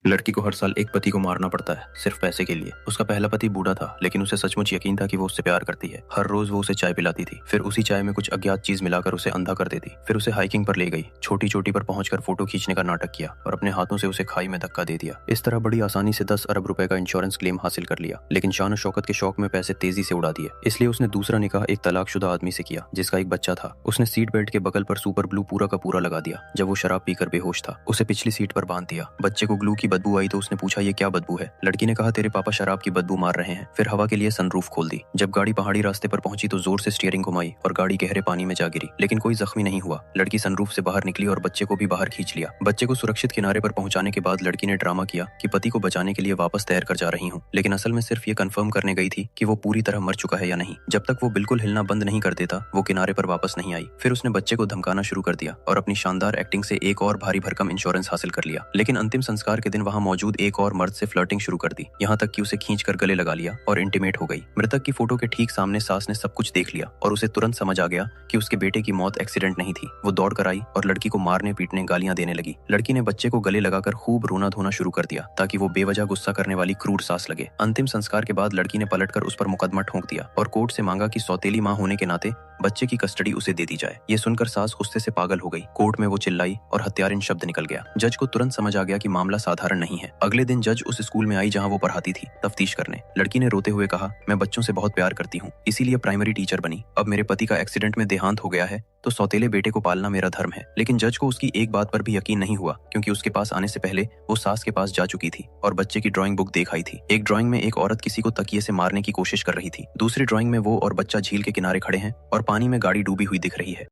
लड़की को हर साल एक पति को मारना पड़ता है सिर्फ पैसे के लिए। उसका पहला पति बूढ़ा था, लेकिन उसे सचमुच यकीन था कि वो उससे प्यार करती है। हर रोज वो उसे चाय पिलाती थी, फिर उसी चाय में कुछ अज्ञात चीज मिलाकर उसे अंधा कर देती। फिर उसे हाइकिंग पर ले गई, छोटी चोटी पर पहुंचकर फोटो खींचने का नाटक किया और अपने हाथों से उसे खाई में धक्का दे दिया। इस तरह बड़ी आसानी से 10 अरब रुपए का इंश्योरेंस क्लेम हासिल कर लिया, लेकिन शान शौकत के शौक में पैसे तेजी से उड़ा दिए। इसलिए उसने दूसरा निकाह एक तलाकशुदा आदमी से किया जिसका एक बच्चा था। उसने सीट बेल्ट के बगल पर सुपर ग्लू पूरा का पूरा लगा दिया। जब वो शराब पीकर बेहोश था, उसे पिछली सीट पर बांध दिया। बच्चे को ग्लू की बदबू आई तो उसने पूछा, ये क्या बदबू है? लड़की ने कहा, तेरे पापा शराब की बदबू मार रहे हैं। फिर हवा के लिए सनरूफ खोल दी। जब गाड़ी पहाड़ी रास्ते पर पहुंची तो जोर से स्टीयरिंग घुमाई और गाड़ी गहरे पानी में जा गिरी, लेकिन कोई जख्मी नहीं हुआ। लड़की सनरूफ से बाहर निकली और बच्चे को भी बाहर खींच लिया। बच्चे को सुरक्षित किनारे पर पहुंचाने के बाद लड़की ने ड्रामा किया कि पति को बचाने के लिए वापस तैर कर जा रही हूँ, लेकिन असल में सिर्फ ये कंफर्म करने गई थी कि वो पूरी तरह मर चुका है या नहीं। जब तक वो बिल्कुल हिलना बंद नहीं कर देता, वो किनारे पर वापस नहीं आई। फिर उसने बच्चे को धमकाना शुरू कर दिया और अपनी शानदार एक्टिंग से एक और भारी भरकम इंश्योरेंस हासिल कर लिया। लेकिन अंतिम संस्कार के दिन वहां मौजूद एक और मर्द से फ्लर्टिंग शुरू कर दी, यहाँ तक कि उसे खींचकर गले लगा लिया और इंटीमेट हो गई। मृतक की फोटो के ठीक सामने सास ने सब कुछ देख लिया और उसे तुरंत समझ आ गया कि उसके बेटे की मौत एक्सीडेंट नहीं थी। वो दौड़ कर आई और लड़की को मारने पीटने गालियां देने लगी। लड़की ने बच्चे को गले लगाकर खूब रोना धोना शुरू कर दिया ताकि वो बेवजह गुस्सा करने वाली क्रूर सास लगे। अंतिम संस्कार के बाद लड़की ने पलटकर उस पर मुकदमा ठोंक दिया और कोर्ट से मांगा कि सौतेली मां होने के नाते बच्चे की कस्टडी उसे दे दी जाए। ये सुनकर सास गुस्से से पागल हो गई। कोर्ट में वो चिल्लाई और हत्यारिन शब्द निकल गया। जज को तुरंत समझ आ गया कि मामला साधारण नहीं है। अगले दिन जज उस स्कूल में आई जहां वो पढ़ाती थी, तफ्तीश करने। लड़की ने रोते हुए कहा, मैं बच्चों से बहुत प्यार करती हूँ, इसीलिए प्राइमरी टीचर बनी। अब मेरे पति का एक्सीडेंट में देहांत हो गया है तो सौतेले बेटे को पालना मेरा धर्म है। लेकिन जज को उसकी एक बात पर भी यकीन नहीं हुआ, क्योंकि उसके पास आने से पहले वो सास के पास जा चुकी थी और बच्चे की ड्राइंग बुक देख आई थी। एक ड्राइंग में एक औरत किसी को तकिए से मारने की कोशिश कर रही थी। दूसरी ड्राइंग में वो और बच्चा झील के किनारे खड़े हैं और पानी में गाड़ी डूबी हुई दिख रही है।